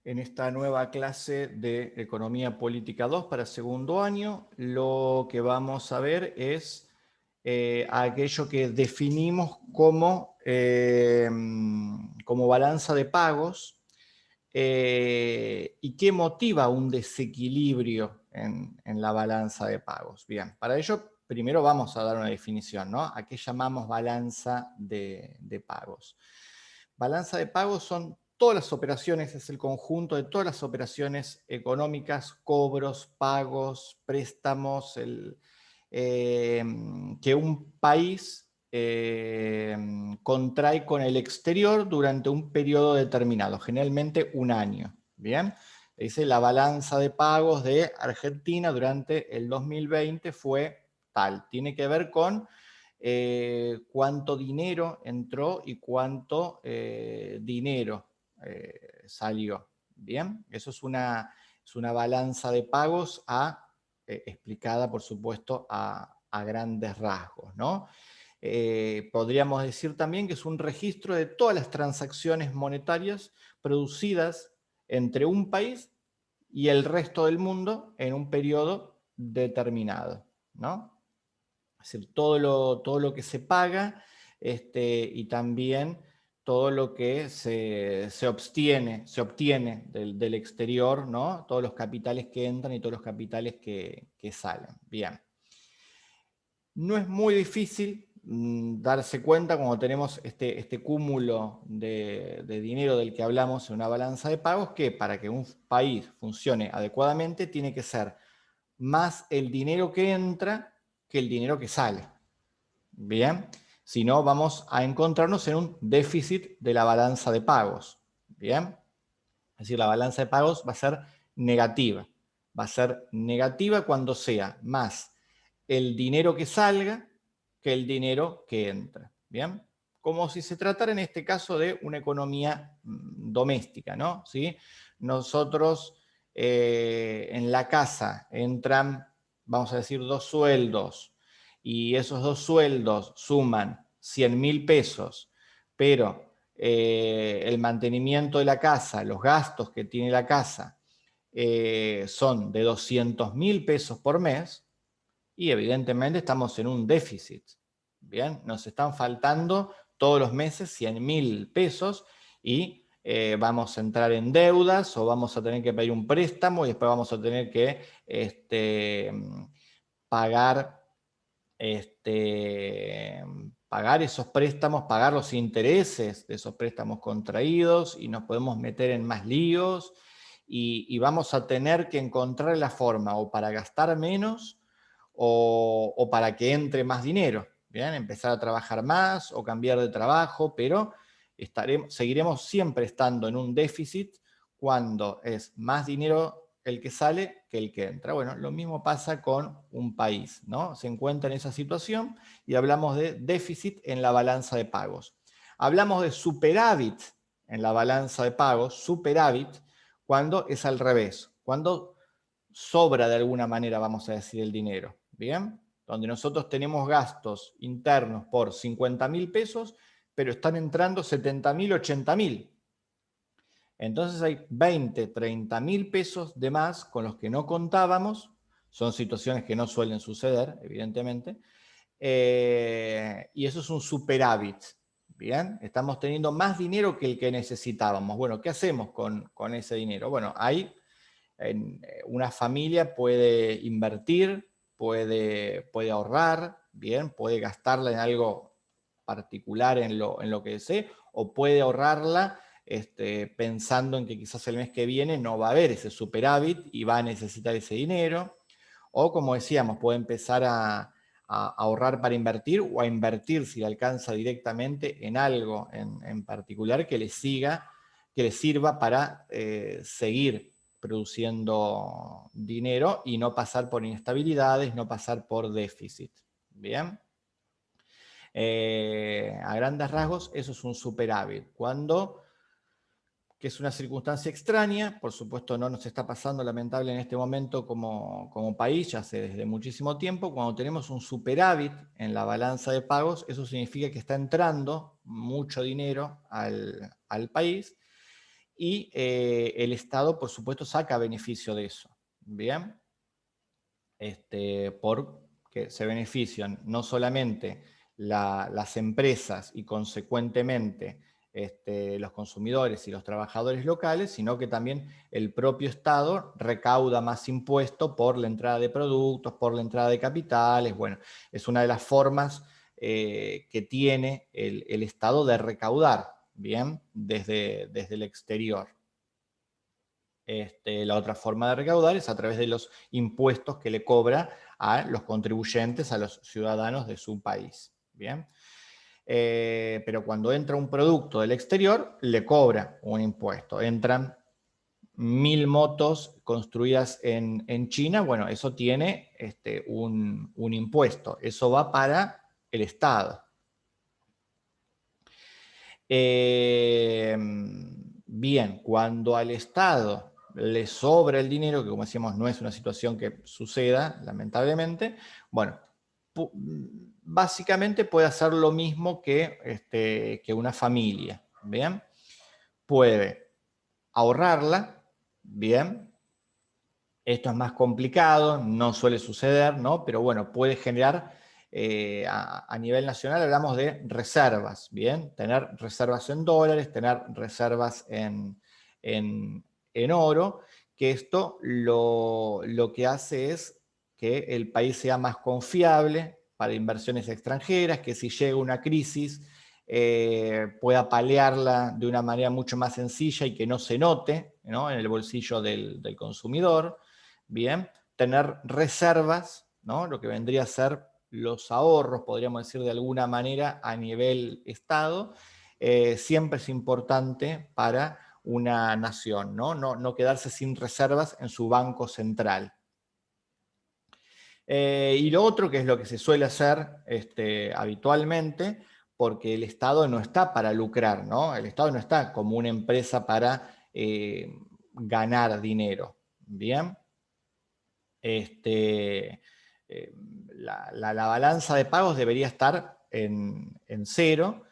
En esta nueva clase de Economía Política 2 para segundo año, lo que vamos a ver es aquello que definimos como balanza de pagos y qué motiva un desequilibrio en la balanza de pagos. Bien, para ello primero vamos a dar una definición, ¿no? ¿A qué llamamos balanza de pagos? Balanza de pagos son todas las operaciones, es el conjunto de todas las operaciones económicas, cobros, pagos, préstamos, que un país contrae con el exterior durante un periodo determinado, generalmente un año. Bien, dice la balanza de pagos de Argentina durante el 2020 fue tal. Tiene que ver con cuánto dinero entró y cuánto dinero salió. Bien, eso es una balanza de pagos explicada, por supuesto, a grandes rasgos, ¿no? Podríamos decir también que es un registro de todas las transacciones monetarias producidas entre un país y el resto del mundo en un periodo determinado, ¿no? Es decir, todo lo que se paga y también todo lo que se obtiene del exterior, ¿no? Todos los capitales que entran y todos los capitales que salen. Bien. No es muy difícil darse cuenta cuando tenemos este cúmulo de dinero del que hablamos en una balanza de pagos, que para que un país funcione adecuadamente tiene que ser más el dinero que entra que el dinero que sale. Bien, si no vamos a encontrarnos en un déficit de la balanza de pagos. Bien, es decir, la balanza de pagos va a ser negativa. Va a ser negativa cuando sea más el dinero que salga que el dinero que entra. Bien, como si se tratara en este caso de una economía doméstica, ¿no? ¿Sí? Nosotros en la casa entran, vamos a decir, 2 sueldos, y esos 2 sueldos suman 100.000 pesos, pero el mantenimiento de la casa, los gastos que tiene la casa, son de 200.000 pesos por mes, y evidentemente estamos en un déficit. Bien, nos están faltando todos los meses 100.000 pesos y vamos a entrar en deudas o vamos a tener que pedir un préstamo y después vamos a tener que pagar pagar esos préstamos, pagar los intereses de esos préstamos contraídos, y nos podemos meter en más líos y vamos a tener que encontrar la forma o para gastar menos o para que entre más dinero. Bien, empezar a trabajar más o cambiar de trabajo, pero seguiremos siempre estando en un déficit cuando es más dinero el que sale que el que entra. Bueno, lo mismo pasa con un país, ¿no? Se encuentra en esa situación y hablamos de déficit en la balanza de pagos. Hablamos de superávit en la balanza de pagos, superávit, cuando es al revés, cuando sobra de alguna manera, vamos a decir, el dinero, ¿bien? Donde nosotros tenemos gastos internos por 50.000 pesos, pero están entrando 70.000, 80.000. Entonces hay 20, 30.000 pesos de más con los que no contábamos. Son situaciones que no suelen suceder, evidentemente. Y eso es un superávit. Bien, estamos teniendo más dinero que el que necesitábamos. Bueno, ¿qué hacemos con ese dinero? Bueno, una familia puede invertir, puede ahorrar, bien, puede gastarla en algo particular en lo que desee, o puede ahorrarla pensando en que quizás el mes que viene no va a haber ese superávit y va a necesitar ese dinero. O, como decíamos, puede empezar a ahorrar para invertir, o a invertir si le alcanza directamente en algo en particular que le sirva para seguir produciendo dinero y no pasar por inestabilidades, no pasar por déficit. Bien. A grandes rasgos, eso es un superávit. Que es una circunstancia extraña, por supuesto no nos está pasando lamentable en este momento como país, ya hace desde muchísimo tiempo. Cuando tenemos un superávit en la balanza de pagos, eso significa que está entrando mucho dinero al país, y el Estado, por supuesto, saca beneficio de eso, ¿bien? Porque se benefician no solamente las empresas y consecuentemente los consumidores y los trabajadores locales, sino que también el propio Estado recauda más impuestos por la entrada de productos, por la entrada de capitales. Bueno, es una de las formas que tiene el Estado de recaudar, ¿bien? Desde el exterior. La otra forma de recaudar es a través de los impuestos que le cobra a los contribuyentes, a los ciudadanos de su país. ¿Bien? Pero cuando entra un producto del exterior, le cobra un impuesto. Entran 1000 motos construidas en China, bueno, eso tiene un impuesto. Eso va para el Estado. Bien, cuando al Estado le sobra el dinero, que como decíamos no es una situación que suceda, lamentablemente, bueno, básicamente puede hacer lo mismo que una familia, ¿bien? Puede ahorrarla, ¿bien? Esto es más complicado, no suele suceder, ¿no? Pero bueno, puede generar, a nivel nacional hablamos de reservas, ¿bien? Tener reservas en dólares, tener reservas en oro, que esto lo que hace es que el país sea más confiable para inversiones extranjeras, que si llega una crisis pueda paliarla de una manera mucho más sencilla y que no se note, ¿no? En el bolsillo del consumidor. Bien, tener reservas, ¿no? Lo que vendría a ser los ahorros, podríamos decir de alguna manera, a nivel Estado, siempre es importante para una nación, ¿no? No quedarse sin reservas en su banco central. Y lo otro, que es lo que se suele hacer habitualmente, porque el Estado no está para lucrar, ¿no? El Estado no está como una empresa para ganar dinero, ¿bien? este, la balanza de pagos debería estar en cero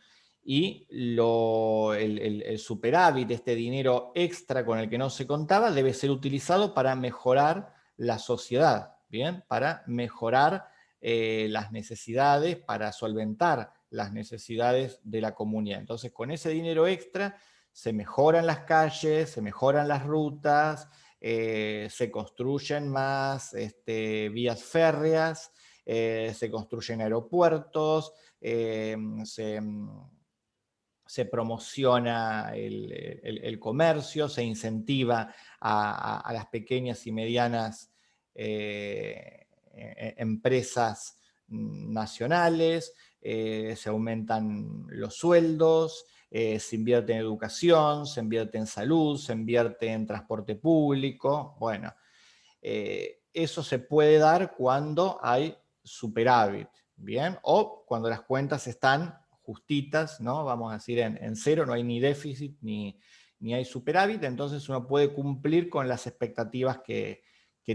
y el superávit, este dinero extra con el que no se contaba, debe ser utilizado para mejorar la sociedad, ¿bien? Para mejorar las necesidades, para solventar las necesidades de la comunidad. Entonces, con ese dinero extra se mejoran las calles, se mejoran las rutas, se construyen más vías férreas, se construyen aeropuertos, se promociona el comercio, se incentiva a las pequeñas y medianas empresas nacionales, se aumentan los sueldos, se invierte en educación, se invierte en salud, se invierte en transporte público. Bueno, eso se puede dar cuando hay superávit, ¿bien? O cuando las cuentas están justitas, ¿no? Vamos a decir en cero, no hay ni déficit ni hay superávit, entonces uno puede cumplir con las expectativas que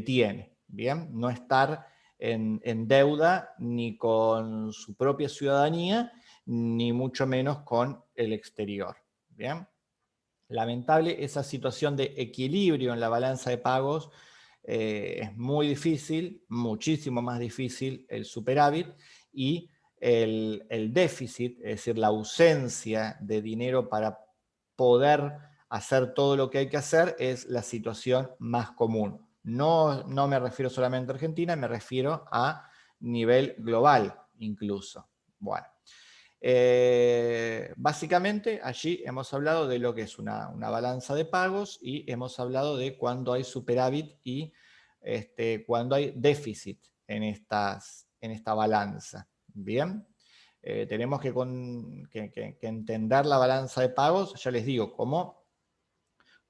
tiene, ¿bien? No estar en deuda ni con su propia ciudadanía, ni mucho menos con el exterior, ¿bien? Lamentable, esa situación de equilibrio en la balanza de pagos es muy difícil, muchísimo más difícil el superávit, y el déficit, es decir, la ausencia de dinero para poder hacer todo lo que hay que hacer, es la situación más común. No me refiero solamente a Argentina, me refiero a nivel global incluso. Bueno. Básicamente allí hemos hablado de lo que es una balanza de pagos y hemos hablado de cuando hay superávit y cuando hay déficit en esta balanza. Bien, tenemos que entender la balanza de pagos, ya les digo, como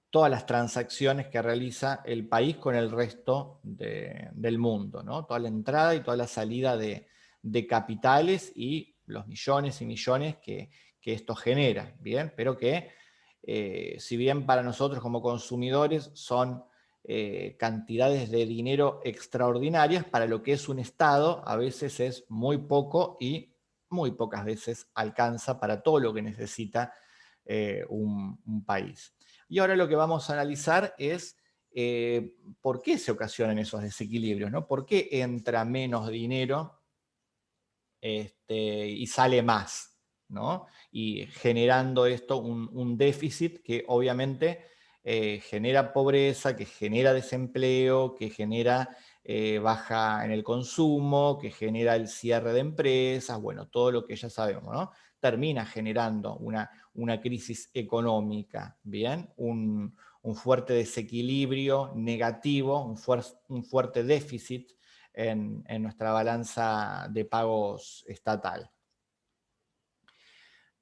todas las transacciones que realiza el país con el resto del mundo, ¿no? Toda la entrada y toda la salida de capitales y los millones y millones que esto genera, ¿bien? Pero que si bien para nosotros como consumidores son cantidades de dinero extraordinarias, para lo que es un Estado a veces es muy poco y muy pocas veces alcanza para todo lo que necesita un país. Y ahora lo que vamos a analizar es por qué se ocasionan esos desequilibrios, ¿no? ¿Por qué entra menos dinero y sale más, ¿no? Y generando esto un déficit que obviamente genera pobreza, que genera desempleo, que genera baja en el consumo, que genera el cierre de empresas, bueno, todo lo que ya sabemos, ¿no? Termina generando una crisis económica, ¿bien? Un fuerte desequilibrio negativo, un fuerte déficit en nuestra balanza de pagos estatal.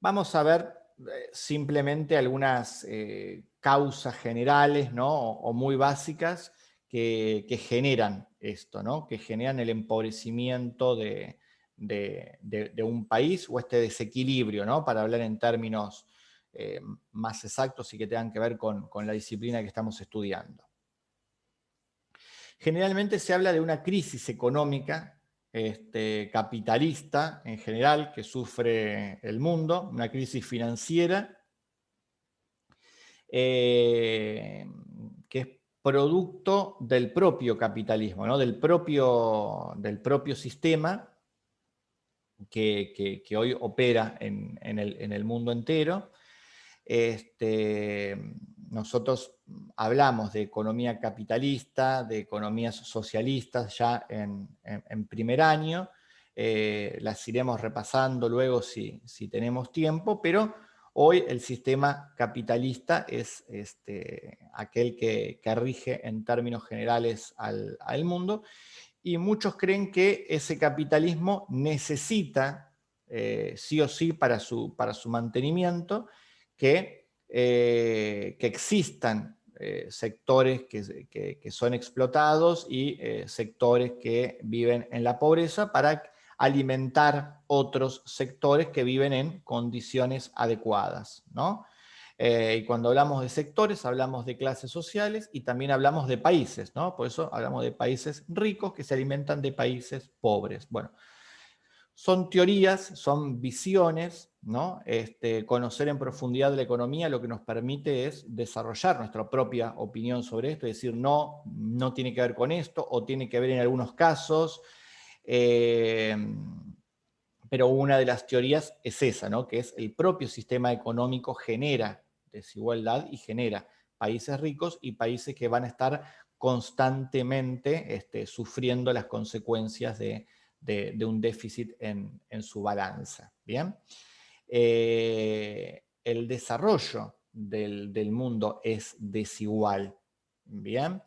Vamos a ver simplemente algunas causas generales, ¿no? o muy básicas que generan esto, ¿no? Que generan el empobrecimiento de un país o este desequilibrio, ¿no? Para hablar en términos más exactos y que tengan que ver con la disciplina que estamos estudiando. Generalmente se habla de una crisis económica capitalista en general que sufre el mundo, una crisis financiera que es producto del propio capitalismo, ¿no? del propio sistema que hoy opera en el mundo entero. Nosotros hablamos de economía capitalista, de economías socialistas ya en primer año, las iremos repasando luego si tenemos tiempo, pero hoy el sistema capitalista es aquel que rige en términos generales al mundo, y muchos creen que ese capitalismo necesita, sí o sí para su mantenimiento, que existan sectores que son explotados y sectores que viven en la pobreza para alimentar otros sectores que viven en condiciones adecuadas, ¿no? Y cuando hablamos de sectores, hablamos de clases sociales y también hablamos de países, ¿no? Por eso hablamos de países ricos que se alimentan de países pobres. Bueno, son teorías, son visiones, ¿no? Conocer en profundidad la economía lo que nos permite es desarrollar nuestra propia opinión sobre esto, es decir, no tiene que ver con esto, o tiene que ver en algunos casos, pero una de las teorías es esa, ¿no? Que es el propio sistema económico genera desigualdad y genera países ricos y países que van a estar constantemente sufriendo las consecuencias de un déficit en su balanza. ¿Bien? El desarrollo del mundo es desigual. ¿Bien?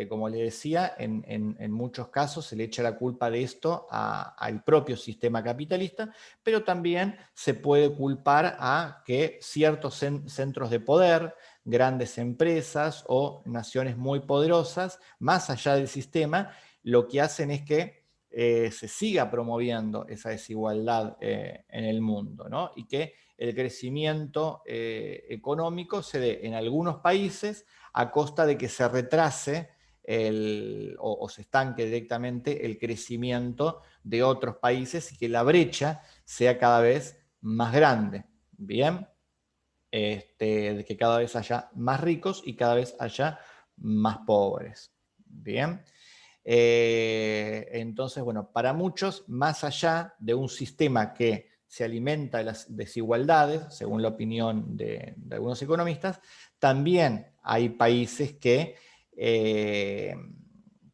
Como le decía, en muchos casos se le echa la culpa de esto al propio sistema capitalista, pero también se puede culpar a que ciertos centros de poder, grandes empresas o naciones muy poderosas, más allá del sistema, lo que hacen es que se siga promoviendo esa desigualdad en el mundo, ¿no? Y que el crecimiento económico se dé en algunos países a costa de que se retrase o se estanque directamente el crecimiento de otros países y que la brecha sea cada vez más grande. Bien, de que cada vez haya más ricos y cada vez haya más pobres. Bien. Entonces, bueno, para muchos, más allá de un sistema que se alimenta de las desigualdades, según la opinión de algunos economistas, también hay países eh,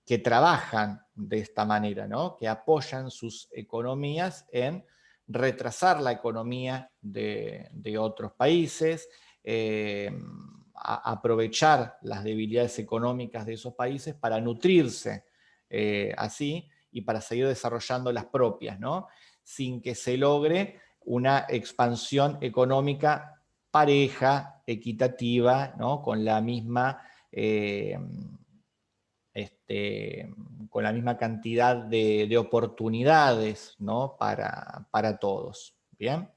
que trabajan de esta manera, ¿no? Que apoyan sus economías en retrasar la economía de otros países, aprovechar las debilidades económicas de esos países para nutrirse así y para seguir desarrollando las propias, ¿no? Sin que se logre una expansión económica pareja, equitativa, ¿no? Con la misma con la misma cantidad de oportunidades, ¿no? para todos. ¿Bien?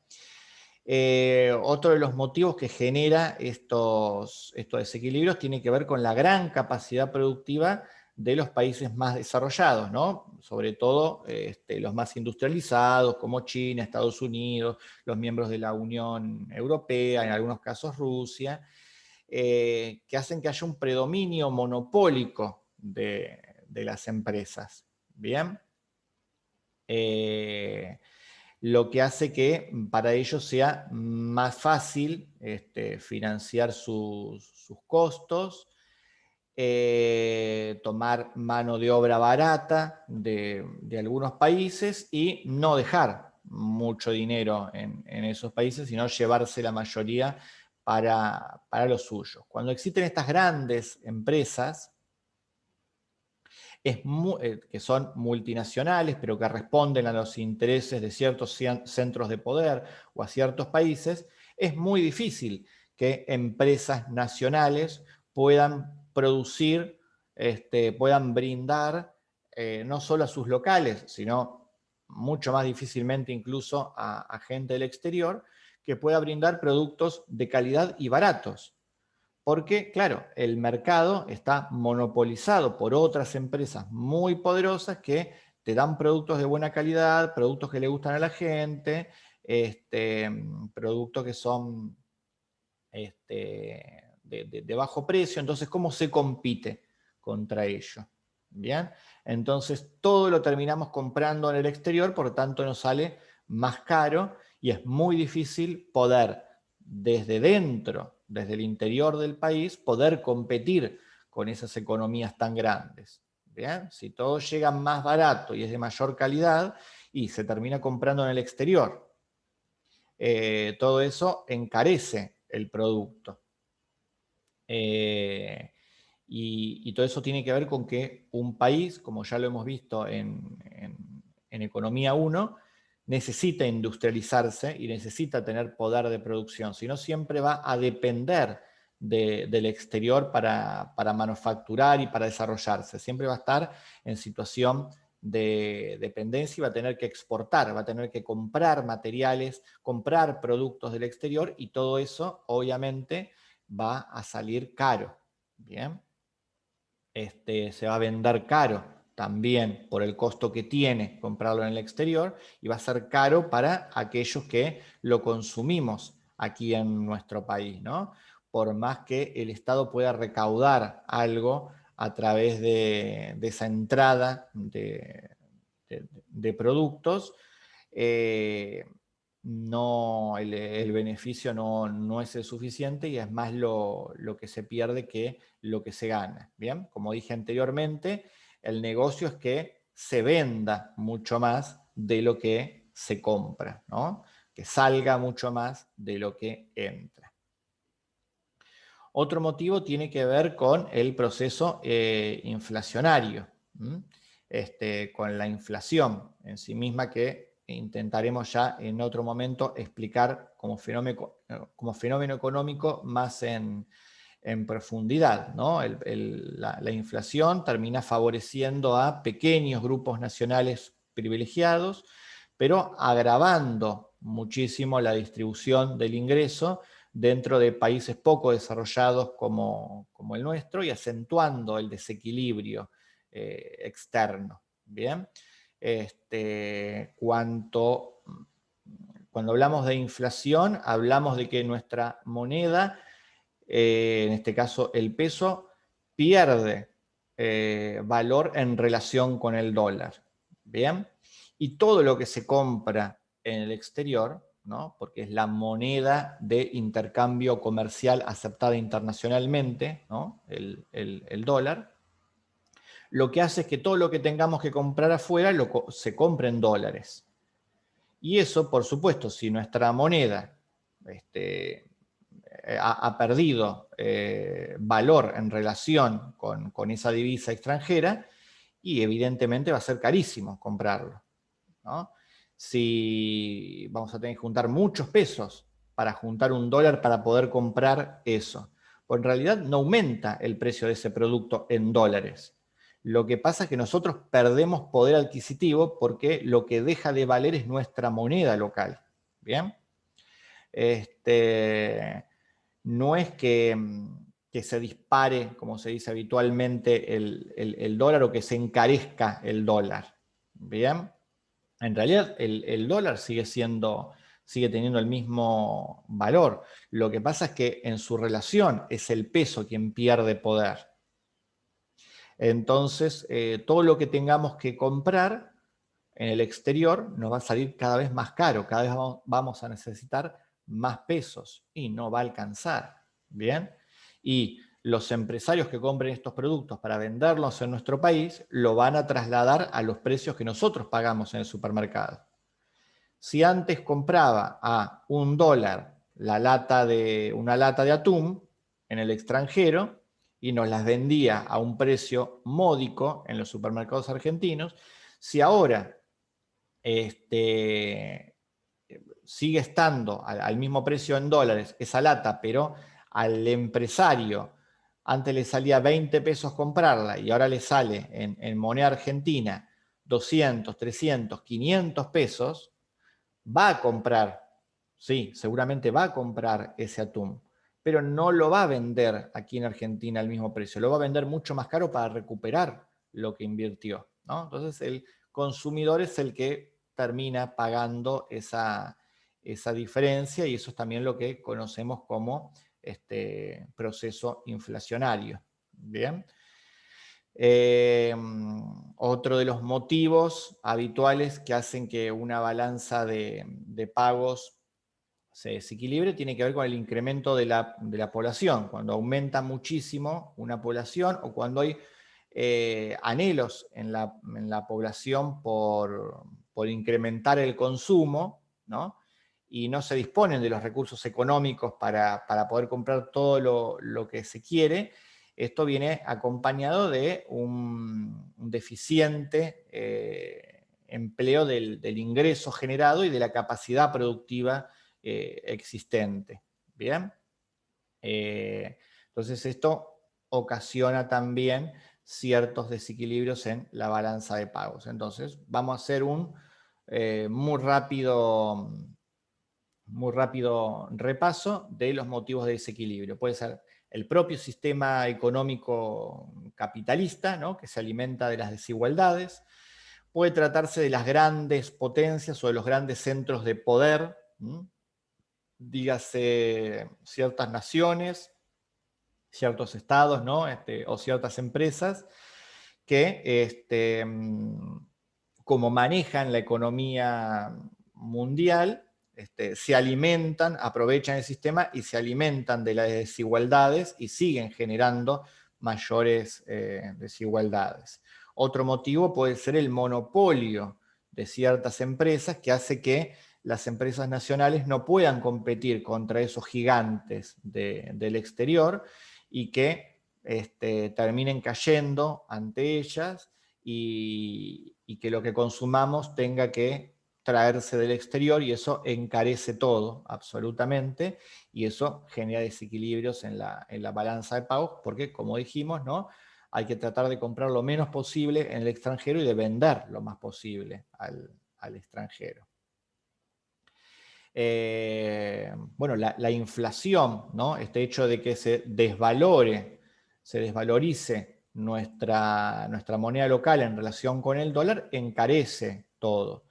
Otro de los motivos que genera estos desequilibrios tiene que ver con la gran capacidad productiva de los países más desarrollados, ¿no? Sobre todo los más industrializados, como China, Estados Unidos, los miembros de la Unión Europea, en algunos casos Rusia. que hacen que haya un predominio monopólico de las empresas. ¿Bien? Lo que hace que para ellos sea más fácil financiar sus costos, tomar mano de obra barata de algunos países y no dejar mucho dinero en esos países, sino llevarse la mayoría para lo suyo. Cuando existen estas grandes empresas, que son multinacionales, pero que responden a los intereses de ciertos centros de poder o a ciertos países, es muy difícil que empresas nacionales puedan producir, puedan brindar no solo a sus locales, sino mucho más difícilmente incluso a gente del exterior, que pueda brindar productos de calidad y baratos. Porque, claro, el mercado está monopolizado por otras empresas muy poderosas que te dan productos de buena calidad, productos que le gustan a la gente, productos que son de bajo precio. Entonces, ¿cómo se compite contra ello? ¿Bien? Entonces, todo lo terminamos comprando en el exterior, por lo tanto nos sale más caro y es muy difícil poder, desde dentro, desde el interior del país, poder competir con esas economías tan grandes. ¿Bien? Si todo llega más barato y es de mayor calidad, y se termina comprando en el exterior, todo eso encarece el producto. Y todo eso tiene que ver con que un país, como ya lo hemos visto en Economía 1, necesita industrializarse y necesita tener poder de producción, si no siempre va a depender del exterior para manufacturar y para desarrollarse. Siempre va a estar en situación de dependencia y va a tener que exportar, va a tener que comprar materiales, comprar productos del exterior, y todo eso obviamente va a salir caro. Bien, se va a vender caro también por el costo que tiene comprarlo en el exterior, y va a ser caro para aquellos que lo consumimos aquí en nuestro país, ¿no? Por más que el Estado pueda recaudar algo a través de esa entrada de productos, no, el beneficio no es el suficiente, y es más lo que se pierde que lo que se gana. Bien, como dije anteriormente, el negocio es que se venda mucho más de lo que se compra, ¿no? Que salga mucho más de lo que entra. Otro motivo tiene que ver con el proceso inflacionario, con la inflación en sí misma, que intentaremos ya en otro momento explicar como fenómeno económico más en profundidad, ¿no? La inflación termina favoreciendo a pequeños grupos nacionales privilegiados, pero agravando muchísimo la distribución del ingreso dentro de países poco desarrollados como el nuestro, y acentuando el desequilibrio externo. ¿Bien? Cuando hablamos de inflación, hablamos de que nuestra moneda, en este caso el peso, pierde valor en relación con el dólar. ¿Bien? Y todo lo que se compra en el exterior, ¿no? Porque es la moneda de intercambio comercial aceptada internacionalmente, ¿no? El dólar, lo que hace es que todo lo que tengamos que comprar afuera se compre en dólares. Y eso, por supuesto, si nuestra moneda ha perdido valor en relación con esa divisa extranjera, y evidentemente va a ser carísimo comprarlo, ¿no? Si vamos a tener que juntar muchos pesos para juntar un dólar para poder comprar eso, pues en realidad no aumenta el precio de ese producto en dólares. Lo que pasa es que nosotros perdemos poder adquisitivo, porque lo que deja de valer es nuestra moneda local. ¿Bien? No es que se dispare, como se dice habitualmente, el dólar, o que se encarezca el dólar. ¿Bien? En realidad el dólar sigue siendo sigue teniendo el mismo valor. Lo que pasa es que en su relación es el peso quien pierde poder. Entonces, todo lo que tengamos que comprar en el exterior nos va a salir cada vez más caro, cada vez vamos a necesitar más pesos y no va a alcanzar, ¿bien? Y los empresarios que compren estos productos para venderlos en nuestro país lo van a trasladar a los precios que nosotros pagamos en el supermercado. Si antes compraba a $1 una lata de atún en el extranjero y nos las vendía a un precio módico en los supermercados argentinos, si ahora sigue estando al mismo precio en dólares esa lata, pero al empresario antes le salía 20 pesos comprarla y ahora le sale en moneda argentina 200, 300, 500 pesos, va a comprar, sí, seguramente va a comprar ese atún, pero no lo va a vender aquí en Argentina al mismo precio, lo va a vender mucho más caro para recuperar lo que invirtió, ¿no? Entonces el consumidor es el que termina pagando esa diferencia y eso es también lo que conocemos como proceso inflacionario. Bien. Otro de los motivos habituales que hacen que una balanza de pagos se desequilibre tiene que ver con el incremento de la población. Cuando aumenta muchísimo una población o cuando hay anhelos en la población por incrementar el consumo, ¿no? Y no se disponen de los recursos económicos para poder comprar todo lo que se quiere, esto viene acompañado de un deficiente empleo del ingreso generado y de la capacidad productiva existente. ¿Bien? Entonces esto ocasiona también ciertos desequilibrios en la balanza de pagos. Entonces vamos a hacer un muy rápido repaso de los motivos de desequilibrio. Puede ser el propio sistema económico capitalista, ¿no? Que se alimenta de las desigualdades. Puede tratarse de las grandes potencias o de los grandes centros de poder, dígase ciertas naciones, ciertos estados, ¿no? O ciertas empresas que, como manejan la economía mundial, se alimentan, aprovechan el sistema y se alimentan de las desigualdades y siguen generando mayores desigualdades. Otro motivo puede ser el monopolio de ciertas empresas que hace que las empresas nacionales no puedan competir contra esos gigantes del exterior y que terminen cayendo ante ellas y que lo que consumamos tenga que traerse del exterior y eso encarece todo absolutamente y eso genera desequilibrios en la balanza de pagos porque, como dijimos, ¿no? Hay que tratar de comprar lo menos posible en el extranjero y de vender lo más posible al extranjero. Bueno, la inflación, ¿no? Este hecho de que se desvalorice nuestra moneda local en relación con el dólar, encarece todo.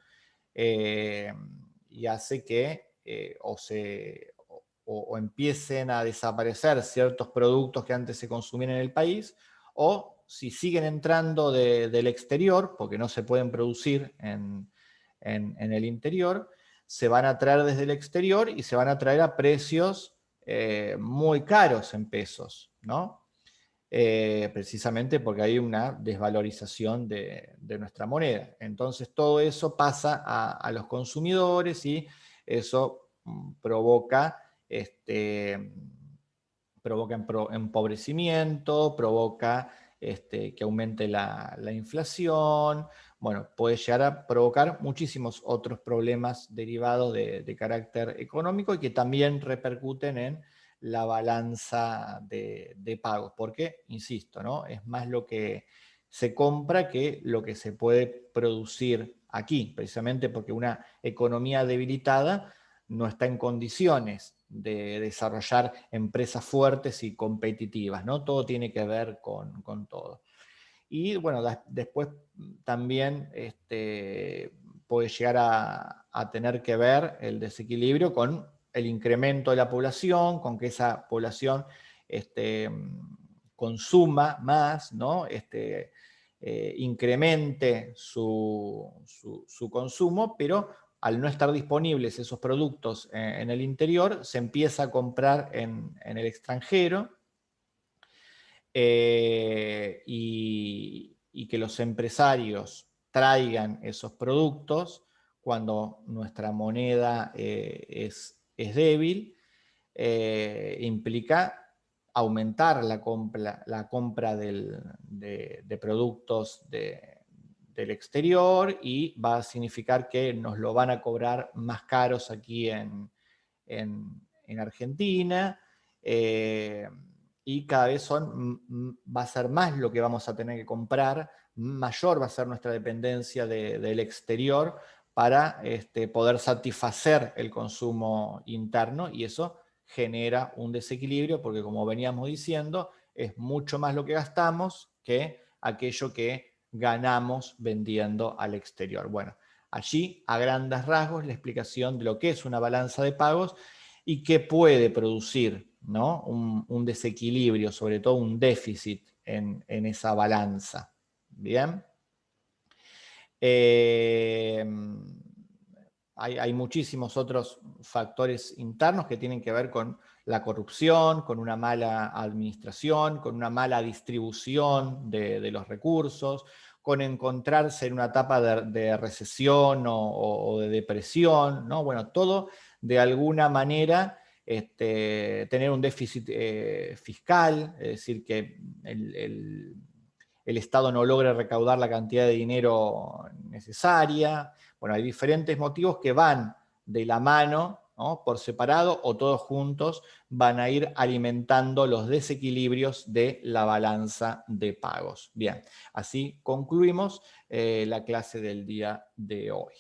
Y hace que o empiecen a desaparecer ciertos productos que antes se consumían en el país, o si siguen entrando del exterior, porque no se pueden producir en el interior, se van a traer desde el exterior y se van a traer a precios muy caros en pesos, ¿no? Precisamente porque hay una desvalorización de nuestra moneda. Entonces todo eso pasa a los consumidores y eso provoca empobrecimiento, provoca que aumente la inflación, bueno, puede llegar a provocar muchísimos otros problemas derivados de carácter económico y que también repercuten en la balanza de pagos, porque, insisto, ¿no? Es más lo que se compra que lo que se puede producir aquí, precisamente porque una economía debilitada no está en condiciones de desarrollar empresas fuertes y competitivas, ¿no? Todo tiene que ver con todo. Y bueno, después también puede llegar a tener que ver el desequilibrio con el incremento de la población, con que esa población consuma más, ¿no? Incremente su consumo, pero al no estar disponibles esos productos en el interior, se empieza a comprar en el extranjero, y que los empresarios traigan esos productos cuando nuestra moneda es débil, implica aumentar la compra de productos del exterior, y va a significar que nos lo van a cobrar más caros aquí en Argentina, y cada vez va a ser más lo que vamos a tener que comprar, mayor va a ser nuestra dependencia del exterior para poder satisfacer el consumo interno, y eso genera un desequilibrio porque, como veníamos diciendo, es mucho más lo que gastamos que aquello que ganamos vendiendo al exterior. Bueno, allí, a grandes rasgos, la explicación de lo que es una balanza de pagos y qué puede producir, ¿no? un desequilibrio, sobre todo un déficit en esa balanza. ¿Bien? Hay muchísimos otros factores internos que tienen que ver con la corrupción, con una mala administración, con una mala distribución de los recursos, con encontrarse en una etapa de recesión o de depresión, ¿no? Bueno, todo de alguna manera tener un déficit fiscal, es decir, que el Estado no logra recaudar la cantidad de dinero necesaria. Bueno, hay diferentes motivos que van de la mano, ¿no? Por separado o todos juntos, van a ir alimentando los desequilibrios de la balanza de pagos. Bien, así concluimos la clase del día de hoy.